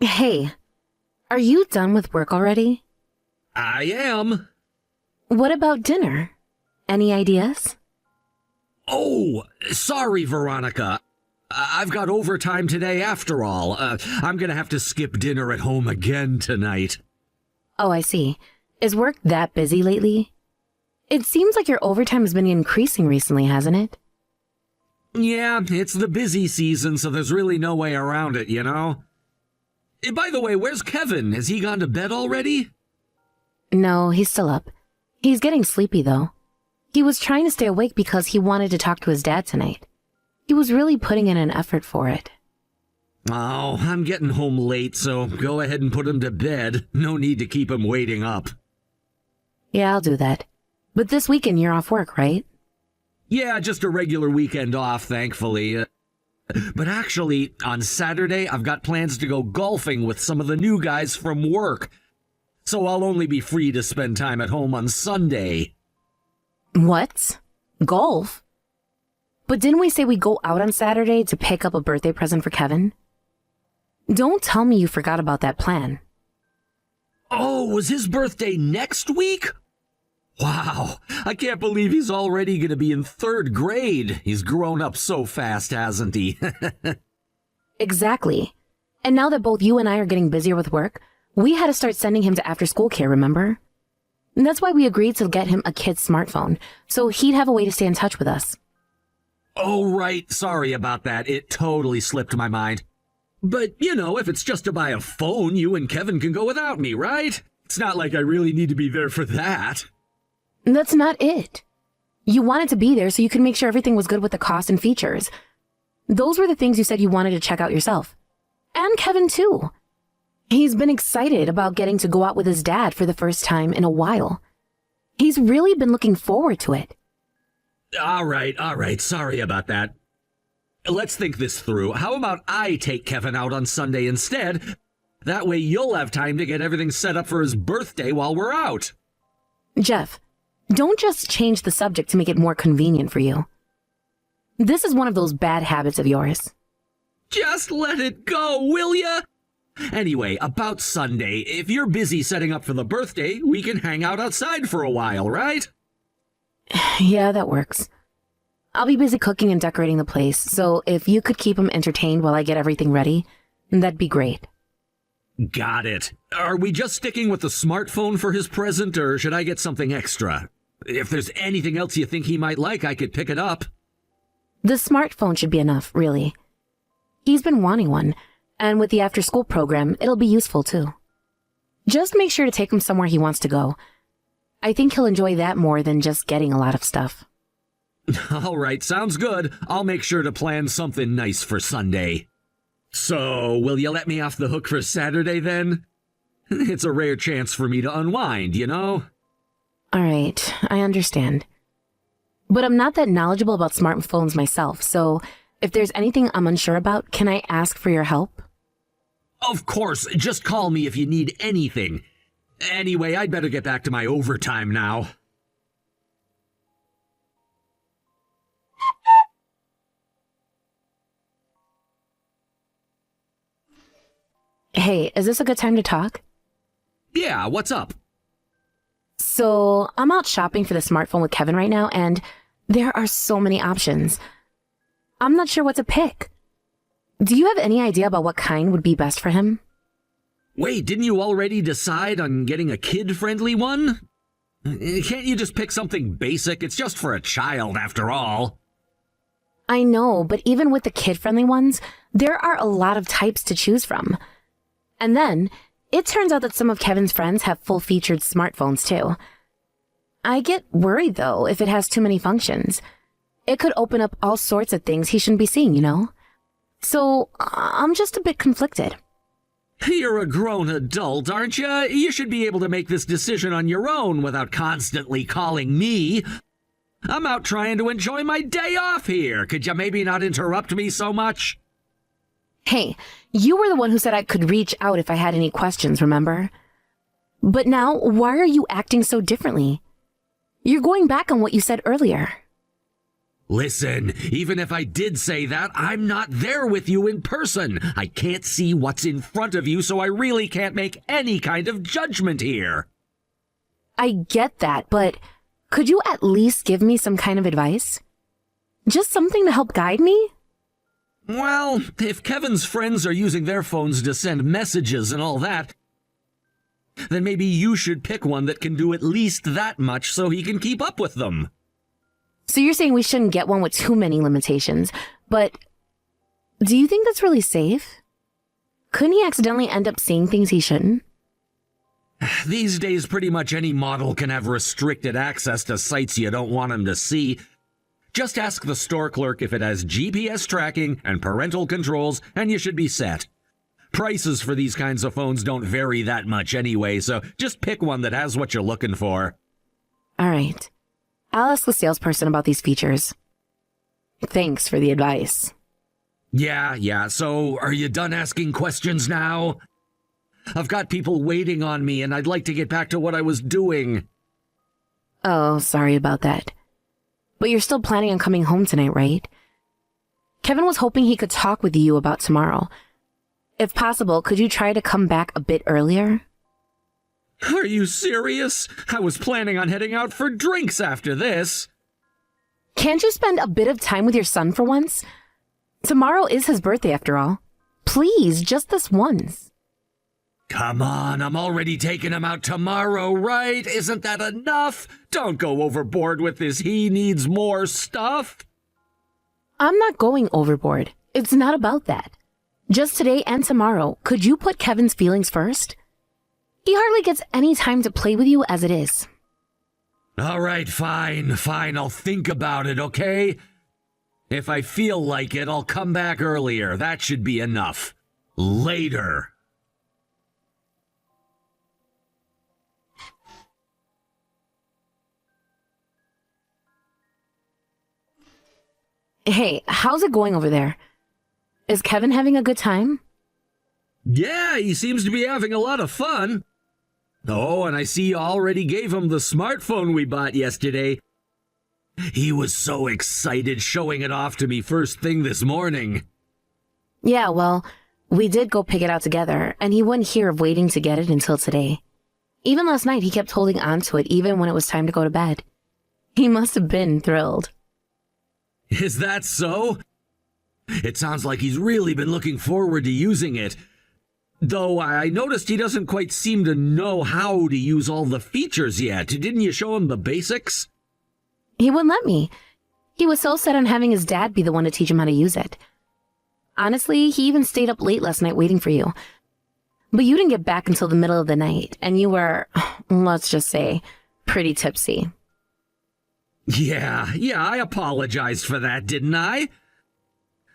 Hey, are you done with work already? I am. What about dinner? Any ideas? Oh, sorry, Veronica. I've got overtime today after all. I'm gonna have to skip dinner at home again tonight. Oh, I see. Is work that busy lately? It seems like your overtime has been increasing recently, hasn't it? Yeah, it's the busy season, so there's really no way around it, you know? By the way, where's Kevin? Has he gone to bed already? No, he's still up. He's getting sleepy, though. He was trying to stay awake because he wanted to talk to his dad tonight. He was really putting in an effort for it. Oh, I'm getting home late, so go ahead and put him to bed. No need to keep him waiting up. Yeah, I'll do that. But this weekend you're off work, right? Yeah, just a regular weekend off, thankfully. But actually, on Saturday, I've got plans to go golfing with some of the new guys from work. So I'll only be free to spend time at home on Sunday. What? Golf? But didn't we say we go out on Saturday to pick up a birthday present for Kevin? Don't tell me you forgot about that plan. Oh, was his birthday next week? Wow, I can't believe he's already going to be in 3rd grade. He's grown up so fast, hasn't he? Exactly. And now that both you and I are getting busier with work, we had to start sending him to after-school care, remember? And that's why we agreed to get him a kid's smartphone, so he'd have a way to stay in touch with us. Oh, right. Sorry about that. It totally slipped my mind. But, you know, if it's just to buy a phone, you and Kevin can go without me, right? It's not like I really need to be there for that. That's not it. You wanted to be there so you could make sure everything was good with the cost and features. Those were the things you said you wanted to check out yourself. And Kevin, too. He's been excited about getting to go out with his dad for the first time in a while. He's really been looking forward to it. All right. Sorry about that. Let's think this through. How about I take Kevin out on Sunday instead? That way you'll have time to get everything set up for his birthday while we're out. Jeff, don't just change the subject to make it more convenient for you. This is one of those bad habits of yours. Just let it go, will ya? Anyway, about Sunday, if you're busy setting up for the birthday, we can hang out outside for a while, right? Yeah, that works. I'll be busy cooking and decorating the place, so if you could keep him entertained while I get everything ready, that'd be great. Got it. Are we just sticking with the smartphone for his present, or should I get something extra? If there's anything else you think he might like, I could pick it up. The smartphone should be enough, really. He's been wanting one, and with the after-school program, it'll be useful too. Just make sure to take him somewhere he wants to go. I think he'll enjoy that more than just getting a lot of stuff. All right, sounds good. I'll make sure to plan something nice for Sunday. So, will you let me off the hook for Saturday then? It's a rare chance for me to unwind, you know? All right, I understand. But I'm not that knowledgeable about smartphones myself, so if there's anything I'm unsure about, can I ask for your help? Of course, just call me if you need anything. Anyway, I'd better get back to my overtime now. Hey, is this a good time to talk? Yeah, what's up? So, I'm out shopping for the smartphone with Kevin right now, and there are so many options. I'm not sure what to pick. Do you have any idea about what kind would be best for him? Wait, didn't you already decide on getting a kid-friendly one? Can't you just pick something basic? It's just for a child, after all. I know, but even with the kid-friendly ones, there are a lot of types to choose from. And then, it turns out that some of Kevin's friends have full-featured smartphones too. I get worried though if it has too many functions. It could open up all sorts of things he shouldn't be seeing, you know? So, I'm just a bit conflicted. You're a grown adult, aren't you? You should be able to make this decision on your own without constantly calling me. I'm out trying to enjoy my day off here. Could you maybe not interrupt me so much? Hey, you were the one who said I could reach out if I had any questions, remember? But now, why are you acting so differently? You're going back on what you said earlier. Listen, even if I did say that, I'm not there with you in person. I can't see what's in front of you, so I really can't make any kind of judgment here. I get that, but could you at least give me some kind of advice? Just something to help guide me? Well, if Kevin's friends are using their phones to send messages and all that, then maybe you should pick one that can do at least that much so he can keep up with them. So you're saying we shouldn't get one with too many limitations, but do you think that's really safe? Couldn't he accidentally end up seeing things he shouldn't? These days, pretty much any model can have restricted access to sites you don't want him to see. Just ask the store clerk if it has GPS tracking and parental controls, and you should be set. Prices for these kinds of phones don't vary that much anyway, so just pick one that has what you're looking for. All right. I'll ask the salesperson about these features. Thanks for the advice. Yeah, so are you done asking questions now? I've got people waiting on me, and I'd like to get back to what I was doing. Oh, sorry about that. But you're still planning on coming home tonight, right? Kevin was hoping he could talk with you about tomorrow. If possible, could you try to come back a bit earlier? Are you serious? I was planning on heading out for drinks after this. Can't you spend a bit of time with your son for once? Tomorrow is his birthday after all. Please, just this once. Come on, I'm already taking him out tomorrow, right? Isn't that enough? Don't go overboard with this he needs more stuff. I'm not going overboard. It's not about that. Just today and tomorrow, could you put Kevin's feelings first? He hardly gets any time to play with you as it is. All right, fine. I'll think about it, okay? If I feel like it, I'll come back earlier. That should be enough. Later. Hey, how's it going over there? Is Kevin having a good time? Yeah, he seems to be having a lot of fun. Oh, and I see you already gave him the smartphone we bought yesterday. He was so excited showing it off to me first thing this morning. Yeah, well, we did go pick it out together, and he wouldn't hear of waiting to get it until today. Even last night, he kept holding on to it even when it was time to go to bed. He must have been thrilled. Is that so? It sounds like he's really been looking forward to using it. Though I noticed he doesn't quite seem to know how to use all the features yet. Didn't you show him the basics? He wouldn't let me. He was so set on having his dad be the one to teach him how to use it. Honestly, he even stayed up late last night waiting for you. But you didn't get back until the middle of the night, and you were, let's just say, pretty tipsy. Yeah, I apologized for that, didn't I?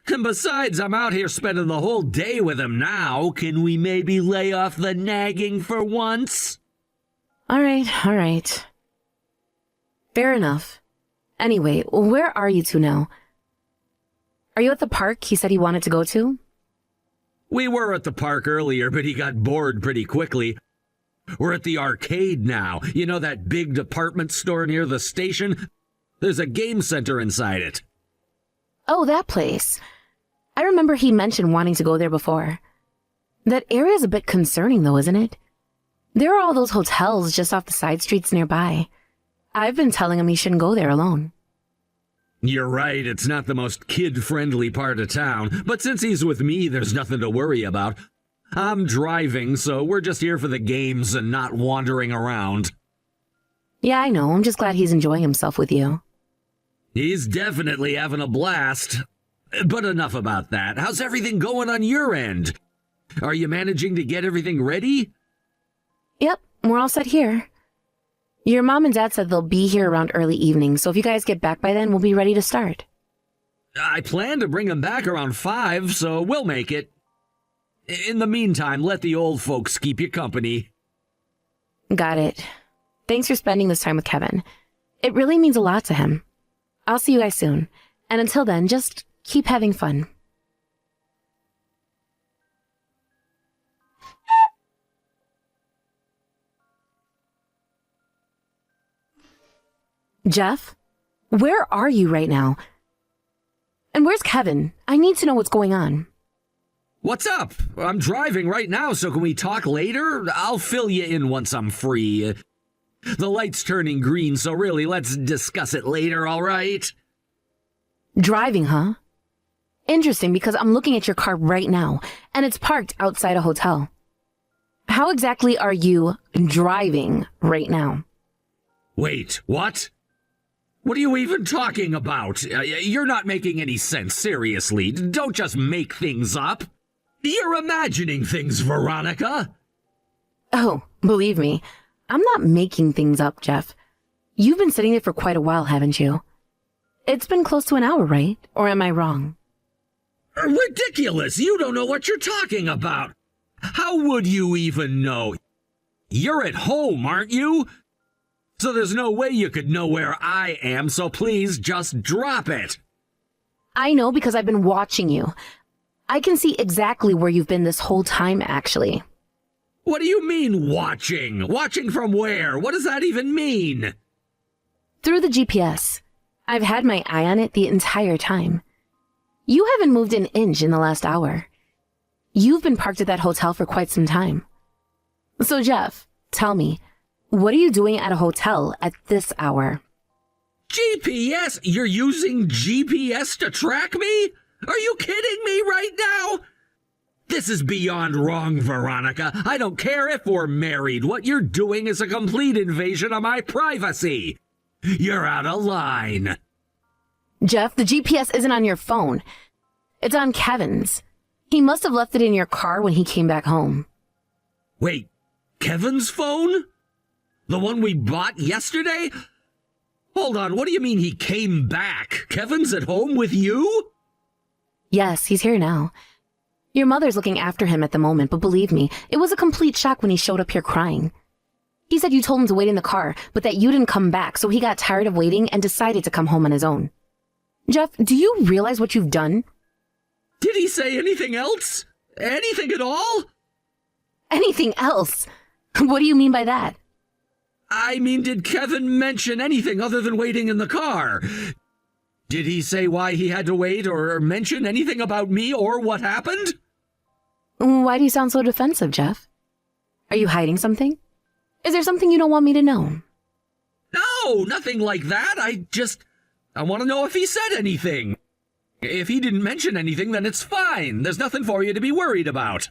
And besides, I'm out here spending the whole day with him now. Can we maybe lay off the nagging for once? All right. Fair enough. Anyway, where are you two now? Are you at the park he said he wanted to go to? We were at the park earlier, but he got bored pretty quickly. We're at the arcade now. You know that big department store near the station? There's a game center inside it. Oh, that place. I remember he mentioned wanting to go there before. That area's a bit concerning though, isn't it? There are all those hotels just off the side streets nearby. I've been telling him he shouldn't go there alone. You're right, it's not the most kid-friendly part of town, but since he's with me, there's nothing to worry about. I'm driving, so we're just here for the games and not wandering around. Yeah, I know. I'm just glad he's enjoying himself with you. He's definitely having a blast. But enough about that. How's everything going on your end? Are you managing to get everything ready? Yep, we're all set here. Your mom and dad said they'll be here around early evening, so if you guys get back by then, we'll be ready to start. I plan to bring him back around 5, so we'll make it. In the meantime, let the old folks keep you company. Got it. Thanks for spending this time with Kevin. It really means a lot to him. I'll see you guys soon. And until then, just keep having fun. Jeff, where are you right now? And where's Kevin? I need to know what's going on. What's up? I'm driving right now, so can we talk later? I'll fill you in once I'm free. The light's turning green, so really, let's discuss it later, all right? Driving, huh? Interesting, because I'm looking at your car right now, and it's parked outside a hotel. How exactly are you driving right now? Wait, what? What are you even talking about? You're not making any sense, seriously. Don't just make things up. You're imagining things, Veronica. Oh, believe me, I'm not making things up, Jeff. You've been sitting there for quite a while, haven't you? It's been close to an hour, right? Or am I wrong? Ridiculous! You don't know what you're talking about. How would you even know? You're at home, aren't you? So there's no way you could know where I am, so please just drop it. I know because I've been watching you. I can see exactly where you've been this whole time, actually. What do you mean, watching? Watching from where? What does that even mean? Through the GPS. I've had my eye on it the entire time. You haven't moved an inch in the last hour. You've been parked at that hotel for quite some time. So, Jeff, tell me, what are you doing at a hotel at this hour? GPS? You're using GPS to track me? Are you kidding me right now? This is beyond wrong, Veronica. I don't care if we're married. What you're doing is a complete invasion of my privacy. You're out of line. Jeff, the GPS isn't on your phone. It's on Kevin's. He must have left it in your car when he came back home. Wait, Kevin's phone? The one we bought yesterday? Hold on, what do you mean he came back? Kevin's at home with you? Yes, he's here now. Your mother's looking after him at the moment, but believe me, it was a complete shock when he showed up here crying. He said you told him to wait in the car, but that you didn't come back, so he got tired of waiting and decided to come home on his own. Jeff, do you realize what you've done? Did he say anything else? Anything at all? Anything else? What do you mean by that? I mean, did Kevin mention anything other than waiting in the car? Did he say why he had to wait or mention anything about me or what happened? Why do you sound so defensive, Jeff? Are you hiding something? Is there something you don't want me to know? No, nothing like that. I want to know if he said anything. If he didn't mention anything, then it's fine. There's nothing for you to be worried about.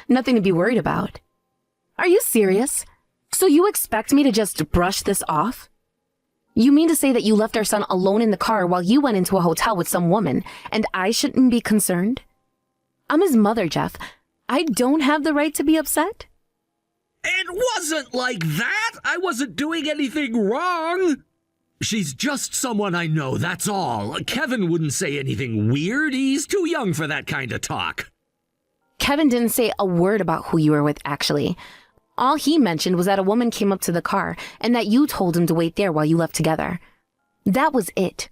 Nothing to be worried about. Are you serious? So you expect me to just brush this off? You mean to say that you left our son alone in the car while you went into a hotel with some woman, and I shouldn't be concerned? I'm his mother, Jeff. I don't have the right to be upset? It wasn't like that. I wasn't doing anything wrong. She's just someone I know, that's all. Kevin wouldn't say anything weird. He's too young for that kind of talk. Kevin didn't say a word about who you were with, actually. All he mentioned was that a woman came up to the car and that you told him to wait there while you left together. That was it.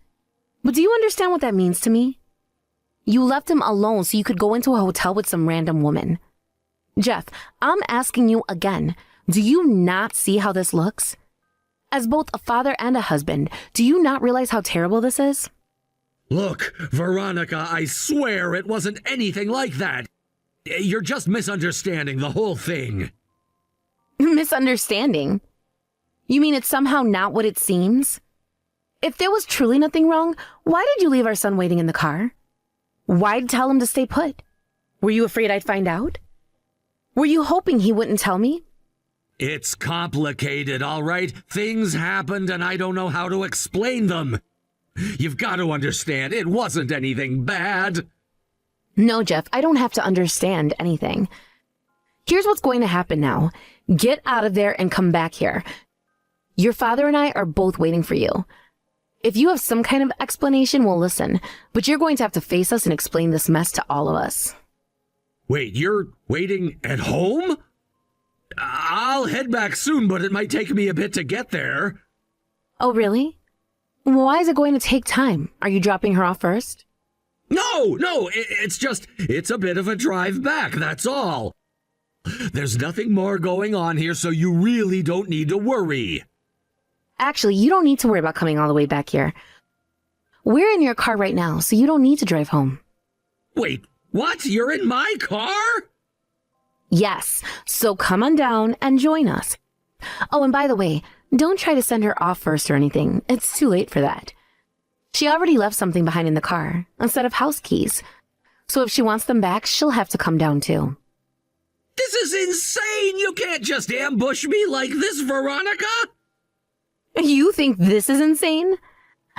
But do you understand what that means to me? You left him alone so you could go into a hotel with some random woman. Jeff, I'm asking you again, do you not see how this looks? As both a father and a husband, do you not realize how terrible this is? Look, Veronica, I swear it wasn't anything like that. You're just misunderstanding the whole thing. Misunderstanding? You mean it's somehow not what it seems? If there was truly nothing wrong, why did you leave our son waiting in the car? Why'd tell him to stay put? Were you afraid I'd find out? Were you hoping he wouldn't tell me? It's complicated, all right? Things happened and I don't know how to explain them. You've got to understand, it wasn't anything bad. No, Jeff, I don't have to understand anything. Here's what's going to happen now. Get out of there and come back here. Your father and I are both waiting for you. If you have some kind of explanation, we'll listen, but you're going to have to face us and explain this mess to all of us. Wait, you're waiting at home? I'll head back soon, but it might take me a bit to get there. Oh, really? Why is it going to take time? Are you dropping her off first? No, it's a bit of a drive back, that's all. There's nothing more going on here, so you really don't need to worry. Actually, you don't need to worry about coming all the way back here. we're in your car right now, so you don't need to drive home. Wait, what? You're in my car? Yes, so come on down and join us. Oh, and by the way, don't try to send her off first or anything. It's too late for that. She already left something behind in the car, a set of house keys. So if she wants them back, she'll have to come down too. This is insane! You can't just ambush me like this, Veronica! You think this is insane?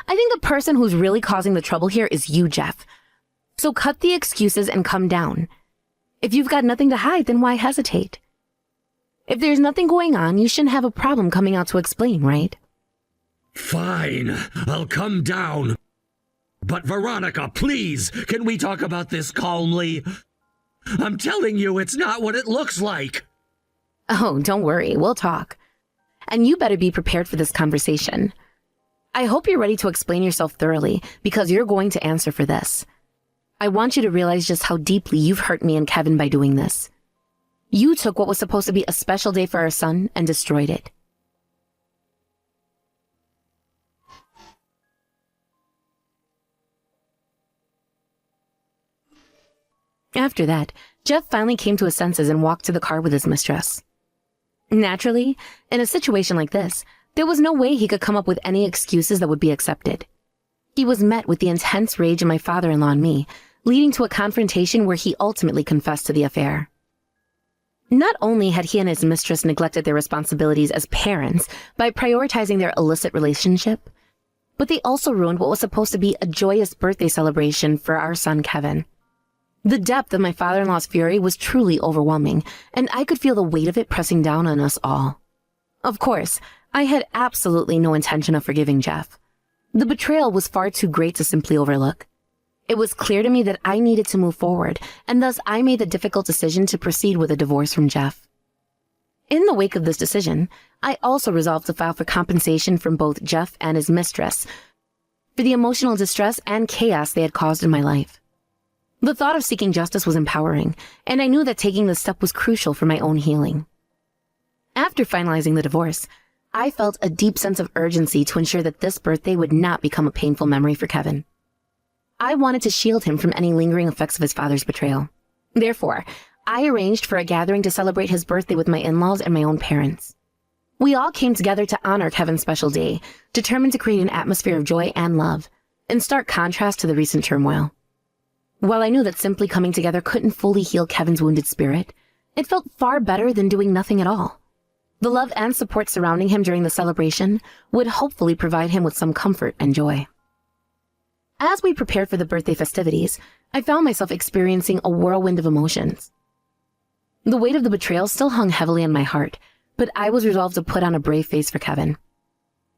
I think the person who's really causing the trouble here is you, Jeff. So cut the excuses and come down. If you've got nothing to hide, then why hesitate? If there's nothing going on, you shouldn't have a problem coming out to explain, right? Fine, I'll come down. But Veronica, please, can we talk about this calmly? I'm telling you, it's not what it looks like. Oh, don't worry, we'll talk. And you better be prepared for this conversation. I hope you're ready to explain yourself thoroughly, because you're going to answer for this. I want you to realize just how deeply you've hurt me and Kevin by doing this. You took what was supposed to be a special day for our son and destroyed it. After that, Jeff finally came to his senses and walked to the car with his mistress. Naturally, in a situation like this, there was no way he could come up with any excuses that would be accepted. He was met with the intense rage of my father-in-law and me, leading to a confrontation where he ultimately confessed to the affair. Not only had he and his mistress neglected their responsibilities as parents by prioritizing their illicit relationship, but they also ruined what was supposed to be a joyous birthday celebration for our son Kevin. The depth of my father-in-law's fury was truly overwhelming, and I could feel the weight of it pressing down on us all. Of course, I had absolutely no intention of forgiving Jeff. The betrayal was far too great to simply overlook. It was clear to me that I needed to move forward, and thus I made the difficult decision to proceed with a divorce from Jeff. In the wake of this decision, I also resolved to file for compensation from both Jeff and his mistress for the emotional distress and chaos they had caused in my life. The thought of seeking justice was empowering, and I knew that taking this step was crucial for my own healing. After finalizing the divorce, I felt a deep sense of urgency to ensure that this birthday would not become a painful memory for Kevin. I wanted to shield him from any lingering effects of his father's betrayal. Therefore, I arranged for a gathering to celebrate his birthday with my in-laws and my own parents. We all came together to honor Kevin's special day, determined to create an atmosphere of joy and love, in stark contrast to the recent turmoil. While I knew that simply coming together couldn't fully heal Kevin's wounded spirit, it felt far better than doing nothing at all. The love and support surrounding him during the celebration would hopefully provide him with some comfort and joy. As we prepared for the birthday festivities, I found myself experiencing a whirlwind of emotions. The weight of the betrayal still hung heavily on my heart, but I was resolved to put on a brave face for Kevin.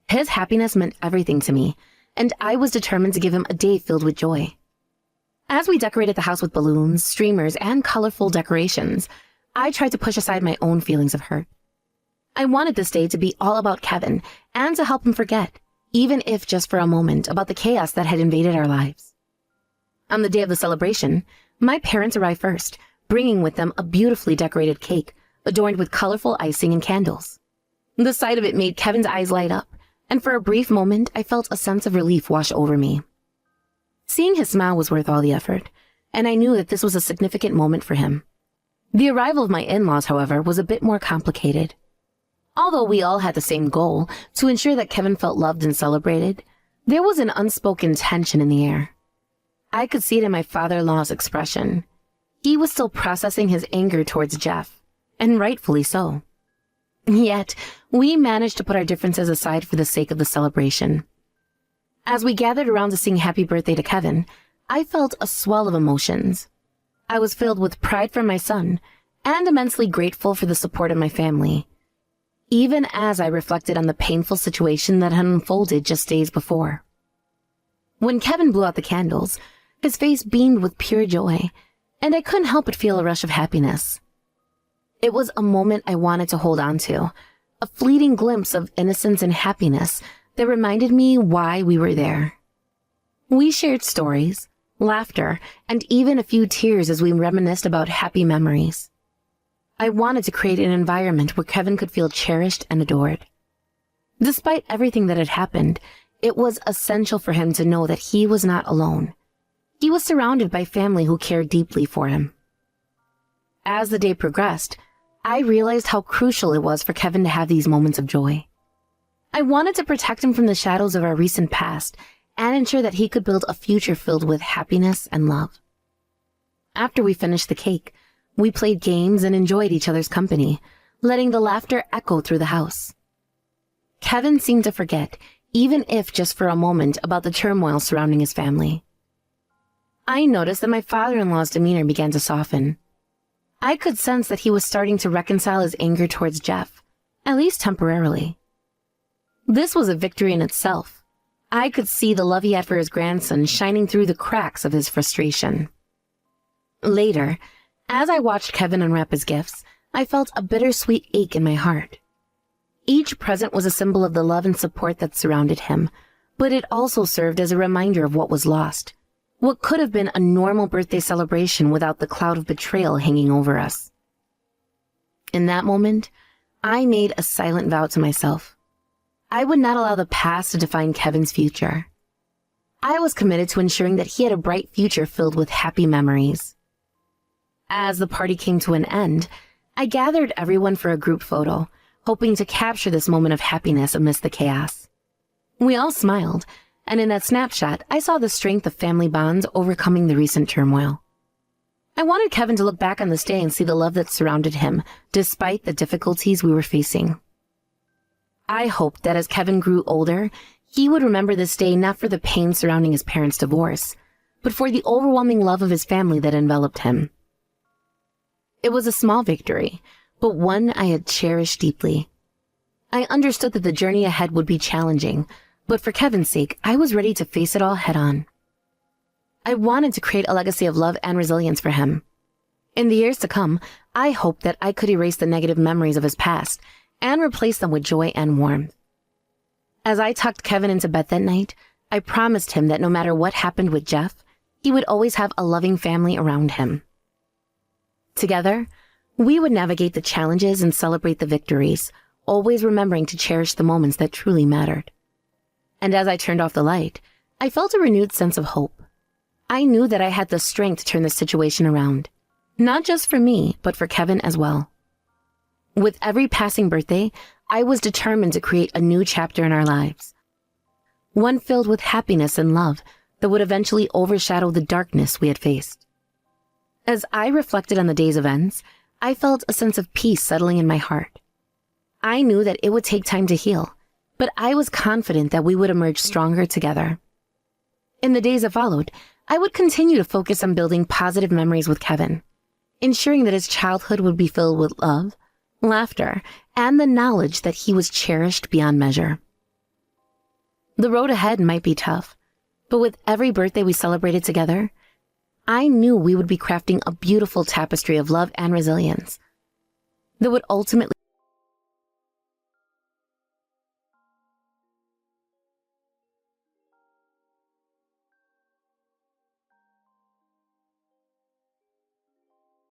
His happiness meant everything to me, and I was determined to give him a day filled with joy. As we decorated the house with balloons, streamers, and colorful decorations, I tried to push aside my own feelings of hurt. I wanted this day to be all about Kevin and to help him forget, even if just for a moment, about the chaos that had invaded our lives. On the day of the celebration, my parents arrived first, bringing with them a beautifully decorated cake adorned with colorful icing and candles. The sight of it made Kevin's eyes light up, and for a brief moment, I felt a sense of relief wash over me. Seeing his smile was worth all the effort, and I knew that this was a significant moment for him. The arrival of my in-laws, however, was a bit more complicated. Although we all had the same goal, to ensure that Kevin felt loved and celebrated, there was an unspoken tension in the air. I could see it in my father-in-law's expression. He was still processing his anger towards Jeff, and rightfully so. Yet, we managed to put our differences aside for the sake of the celebration. As we gathered around to sing happy birthday to Kevin, I felt a swell of emotions. I was filled with pride for my son, and immensely grateful for the support of my family, even as I reflected on the painful situation that had unfolded just days before. When Kevin blew out the candles, his face beamed with pure joy, and I couldn't help but feel a rush of happiness. It was a moment I wanted to hold on to, a fleeting glimpse of innocence and happiness that reminded me why we were there. We shared stories, laughter, and even a few tears as we reminisced about happy memories. I wanted to create an environment where Kevin could feel cherished and adored. Despite everything that had happened, It was essential for him to know that he was not alone. He was surrounded by family who cared deeply for him. As the day progressed, I realized how crucial it was for Kevin to have these moments of joy. I wanted to protect him from the shadows of our recent past and ensure that he could build a future filled with happiness and love. After we finished the cake, we played games and enjoyed each other's company, letting the laughter echo through the house. Kevin seemed to forget, even if just for a moment, about the turmoil surrounding his family. I noticed that my father-in-law's demeanor began to soften. I could sense that he was starting to reconcile his anger towards Jeff, at least temporarily. This was a victory in itself. I could see the love he had for his grandson shining through the cracks of his frustration. Later, as I watched Kevin unwrap his gifts, I felt a bittersweet ache in my heart. Each present was a symbol of the love and support that surrounded him, but it also served as a reminder of what was lost, what could have been a normal birthday celebration without the cloud of betrayal hanging over us. In that moment, I made a silent vow to myself. I would not allow the past to define Kevin's future. I was committed to ensuring that he had a bright future filled with happy memories. As the party came to an end, I gathered everyone for a group photo, hoping to capture this moment of happiness amidst the chaos. We all smiled, and in that snapshot, I saw the strength of family bonds overcoming the recent turmoil. I wanted Kevin to look back on this day and see the love that surrounded him, despite the difficulties we were facing. I hoped that as Kevin grew older, he would remember this day not for the pain surrounding his parents' divorce, but for the overwhelming love of his family that enveloped him. It was a small victory, but one I had cherished deeply. I understood that the journey ahead would be challenging, but for Kevin's sake, I was ready to face it all head on. I wanted to create a legacy of love and resilience for him. In the years to come, I hoped that I could erase the negative memories of his past and replace them with joy and warmth. As I tucked Kevin into bed that night, I promised him that no matter what happened with Jeff, he would always have a loving family around him. Together, we would navigate the challenges and celebrate the victories, always remembering to cherish the moments that truly mattered. And as I turned off the light, I felt a renewed sense of hope. I knew that I had the strength to turn the situation around, not just for me, but for Kevin as well. With every passing birthday, I was determined to create a new chapter in our lives, one filled with happiness and love that would eventually overshadow the darkness we had faced. As I reflected on the day's events, I felt a sense of peace settling in my heart. I knew that it would take time to heal, but I was confident that we would emerge stronger together. In the days that followed, I would continue to focus on building positive memories with Kevin, ensuring that his childhood would be filled with love, laughter, and the knowledge that he was cherished beyond measure. The road ahead might be tough, but with every birthday we celebrated together, I knew we would be crafting a beautiful tapestry of love and resilience that would ultimately